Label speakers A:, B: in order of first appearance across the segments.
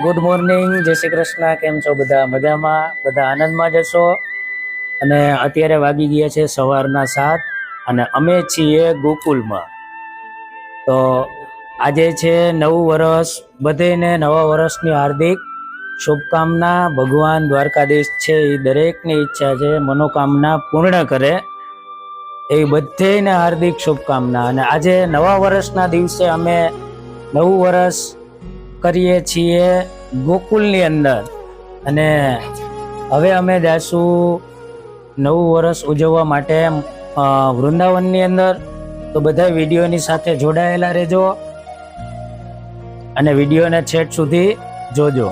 A: Good morning, જય શ્રી કૃષ્ણ. કેમ છો બધા? મજામાં? બધા આનંદમાં જશો. અને અત્યારે વાગી ગયા છે સવારના 7 અને અમે છીએ ગોકુલમાં. તો આજે છે નવું વર્ષ. બધાને નવા વર્ષની હાર્દિક શુભકામના. ભગવાન દ્વારકાધીશ છે એ દરેકની ઈચ્છા છે મનોકામના પૂર્ણ કરે, એવી બધાને હાર્દિક શુભકામના. અને આજે નવા વર્ષના દિવસે અમે નવું વર્ષ કરીએ છીએ ગોકુલની અંદર. અને હવે અમે જાશું નવું વર્ષ ઉજવવા માટે વૃંદાવનની અંદર. તો બધા વિડીયોની સાથે જોડાયેલા રહેજો અને વિડીયોને છેક સુધી જોજો.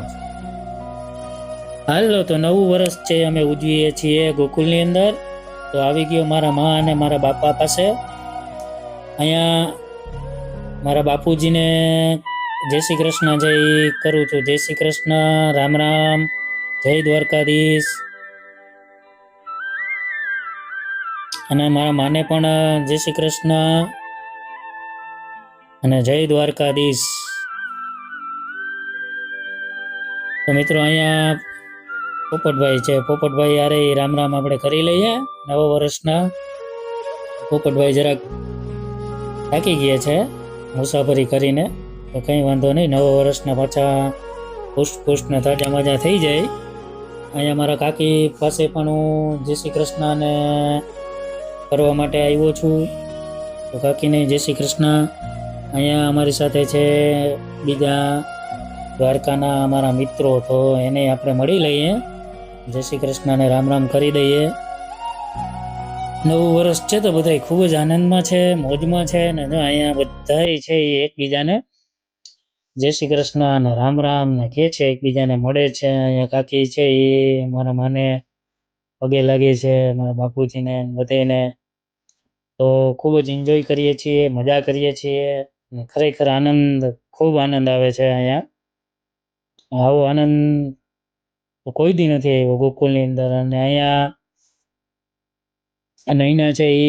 A: હાલો, તો નવું વર્ષ છે અમે ઉજવીએ છીએ ગોકુલની અંદર. તો આવી ગયો મારા મા અને મારા બાપા પાસે. અહીંયા મારા બાપુજીને જય શ્રી કૃષ્ણ જય કરું છું. જય શ્રી કૃષ્ણ, રામ રામ, જય દ્વારકાધીશ. અને મારા માને પણ જય શ્રી કૃષ્ણ અને જય દ્વારકાધીશ. તો મિત્રો અહીંયા પોપટભાઈ છે. પોપટભાઈ યારે રામ રામ આપણે કરી લઈએ નવા વર્ષના. પોપટભાઈ જરાક થાકી ગયા છે મુસાફરી કરીને, તો કંઈ વાંધો નહીં. નવા વર્ષના પાછા પુષ્ટ ને તાજા માજા થઈ જાય. અહીંયા મારા કાકી પાસે પણ હું જય શ્રી કૃષ્ણને કરવા માટે આવ્યો છું. તો કાકીને જય શ્રી કૃષ્ણ. અહીંયા અમારી સાથે છે બીજા દ્વારકાના અમારા મિત્રો, તો એને આપણે મળી લઈએ, જય શ્રી કૃષ્ણ ને રામ રામ કરી દઈએ. નવું વર્ષ છે તો બધા ખૂબ જ આનંદમાં છે, મોજમાં છે. ને જો અહીંયા બધા છે એ એકબીજાને જય શ્રી કૃષ્ણ અને રામ રામ ને કે છે, એકબીજાને મળે છે. અહીંયા કાકી છે એ મારા માને પગે લાગે છે, મારા બાપુજીને બધાને. તો ખૂબ જ એન્જોય કરીએ છીએ, મજા કરીએ છીએ. ખરેખર આનંદ, ખૂબ આનંદ આવે છે અહીંયા. આવો આનંદ કોઈ દી નથી આવ્યો ગોકુલની અંદર. અને અહીંયા નૈના છે એ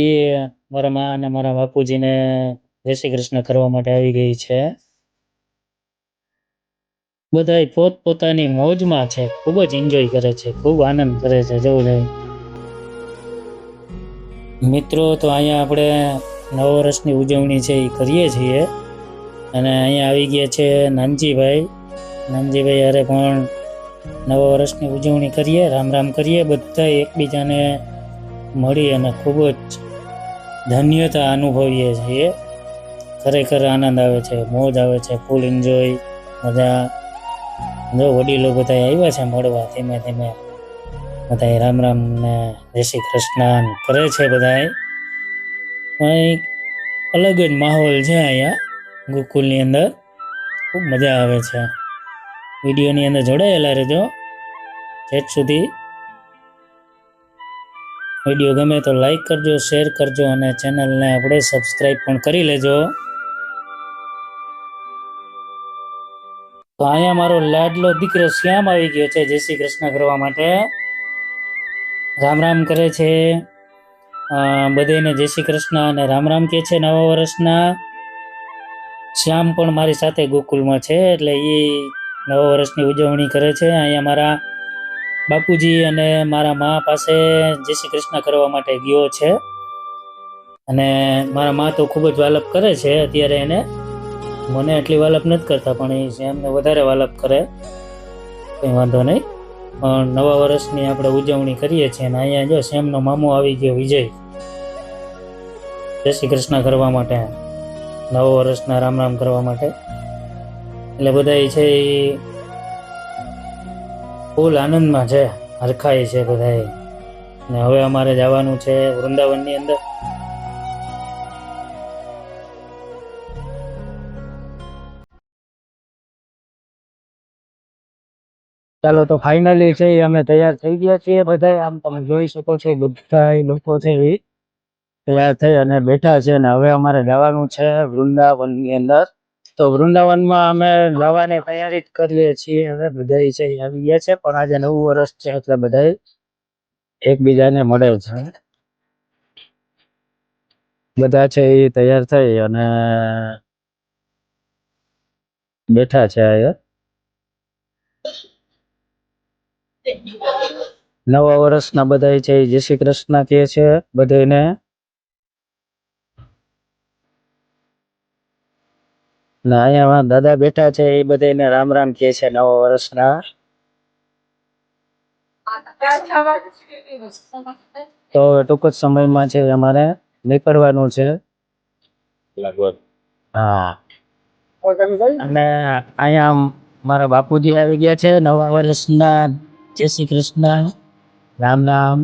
A: મારા મા અને મારા બાપુજીને જય શ્રી કૃષ્ણ કરવા માટે આવી ગઈ છે. બધા પોતપોતાની મોજમાં છે, ખૂબ જ એન્જોય કરે છે, ખૂબ આનંદ કરે છે. જવું જાય મિત્રો. તો અહીંયા આપણે નવા વર્ષની ઉજવણી છે એ કરીએ છીએ. અને અહીંયા આવી ગયા છે નાનજીભાઈ. નાનજીભાઈ યારે પણ નવા વર્ષની ઉજવણી કરીએ, રામ રામ કરીએ. બધા એકબીજાને મળી અને ખૂબ જ ધન્યતા અનુભવીએ છીએ. ખરેખર આનંદ આવે છે, મોજ આવે છે, ફૂલ એન્જોય, મજા. જો વડીલો બધા આવ્યા છે મળવા, ધીમે ધીમે બધા રામ રામ ને જય શ્રી કૃષ્ણ કરે છે. બધા કંઈક અલગ જ માહોલ છે અહીંયા ગોકુલની અંદર. ખૂબ મજા આવે છે. વિડીયોની અંદર જોડાયેલા રહેજો છેક સુધી. વિડીયો ગમે તો લાઈક કરજો, શેર કરજો અને ચેનલને આપણે સબસ્ક્રાઈબ પણ કરી લેજો. તો અહીંયા મારો લાડલો દીકરો શ્યામ આવી ગયો છે જય શ્રી કૃષ્ણ કરવા માટે. રામ રામ કરે છે બધાને, જય શ્રી કૃષ્ણ અને રામ રામ કે છે નવા વર્ષના. શ્યામ પણ મારી સાથે ગોકુલમાં છે, એટલે એ નવા વર્ષની ઉજવણી કરે છે. અહીંયા મારા બાપુજી અને મારા મા પાસે જય શ્રી કૃષ્ણ કરવા માટે ગયો છે. અને મારા મા તો ખૂબ જ વાલપ કરે છે અત્યારે. એને મને એટલી વાલપ નથી કરતા, પણ એ શ્યામને વધારે વાલપ કરે. કંઈ વાંધો નહીં. પણ નવા વર્ષની આપણે ઉજવણી કરીએ છીએ. અને અહીંયા જો શ્યામનો મામો આવી ગયો વિજય, જય શ્રી કૃષ્ણ કરવા માટે, નવા વર્ષના રામ રામ કરવા માટે. એટલે બધા છે એ ફૂલ આનંદમાં છે, હરખાય છે બધા. ને હવે અમારે જવાનું છે વૃંદાવનની અંદર. ચાલો, તો ફાઇનલી છે અમે તૈયાર થઈ ગયા છીએ બધા. આમ તમે જોઈ શકો છો બધા લોકો છે એ તૈયાર થઈ અને બેઠા છે. ને હવે અમારે જવાનું છે વૃંદાવનની અંદર. તો વૃંદાવનમાં અમે જવાની તૈયારી જ કરીએ છીએ. હવે બધા છે આવી ગયા છે, પણ આજે નવું વર્ષ છે એટલે બધા એકબીજાને મળે છે. બધા છે એ તૈયાર થઈ અને બેઠા છે અહીંયા. નવા વર્ષના બધાય છે જય શ્રી કૃષ્ણ કહે છે બધાને. ને અહીંયા દાદા બેઠા છે એ બધાને રામ રામ કહે છે નવા વર્ષના. તો ટૂંક જ સમયમાં છે અમારે નીકળવાનું છે. હા, અને અહીંયા મારા બાપુજી આવી ગયા છે નવા વર્ષના જય શ્રી કૃષ્ણ રામ રામ.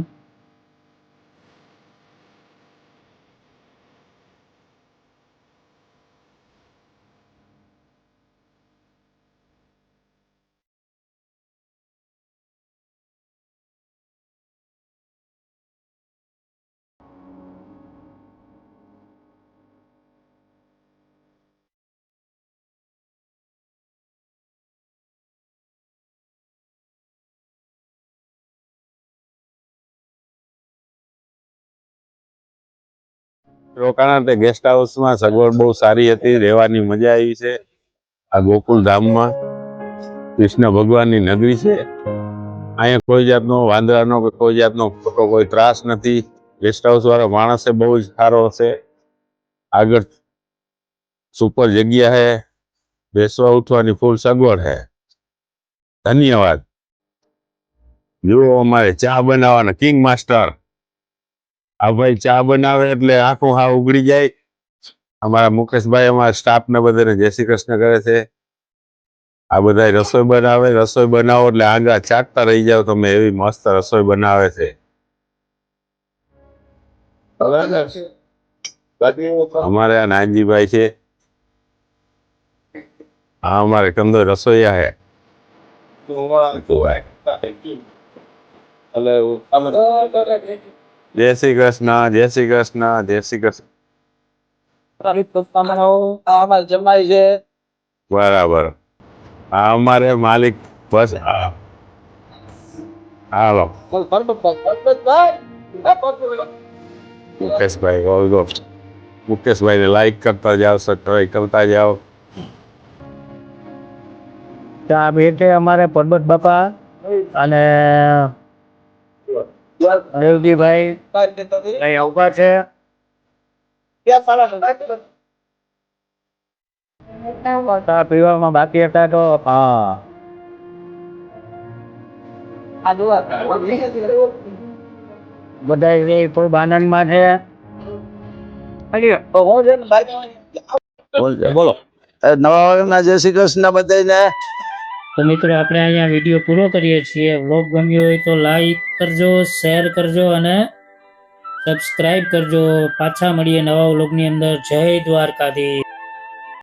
B: રોકાણા તે ગેસ્ટ હાઉસમાં સગવડ બહુ સારી હતી, રહેવાની મજા આવી છે. આ ગોકુલ ધામમાં કૃષ્ણ ભગવાનની નગરી છે. અહીંયા કોઈ જાતનો વાંદરાનો કે કોઈ જાતનો ખોટો કોઈ ત્રાસ નથી. ગેસ્ટ હાઉસ વાળો માણસ બહુ જ સારો છે. આગળ સુપર જગ્યા છે, બેસવા ઉઠવાની ફૂલ સગવડ છે. ધન્યવાદ. જુઓ અમારે ચા બનાવવાના કિંગ માસ્ટર. આ ભાઈ ચા બનાવે એટલે આંખું હા ઉગડી જાય. અમારા મુકેશભાઈ અમારા સ્ટાફ ને બધાને જય શ્રી કૃષ્ણ કરે છે. આ બધા રસોઈ બનાવે, રસોઈ બનાવો એટલે આગળ ચાટતા રહી જાવ તમે, એવી મસ્ત રસોઈ બનાવે છે. અમારે આ નાનજીભાઈ છે, આ અમારે કંદોય રસોઈયા છે. જય શ્રી કૃષ્ણ, જય શ્રી કૃષ્ણ, જય શ્રી કૃષ્ણ. બરાબર. આ અમારે માલિક બસ. હાલો મુકેશભાઈ, મુકેશભાઈ ને લાઈક કરતા જાઓ, સબસ્ક્રાઇબ કરતા જાઓ.
A: આ બેઠે અમારે પરબત બાપા અને દેવજીભાઈ અહીં ઉભા છે. ચા પીવામાં બાકી હતા તો હા બધા ખૂબ આનંદમાં છે.
C: બોલો નવા વર્ષના જય શ્રી કૃષ્ણ બધાને.
A: તો મિત્રો આપણે અહીંયા વિડીયો પૂરો કરીએ છીએ. વ્લોગ ગમ્યો હોય તો લાઈક કરજો, શેર કરજો અને સબસ્ક્રાઇબ કરજો. પાછા મળીએ નવા વ્લોગની અંદર. જય દ્વારકાધીશ.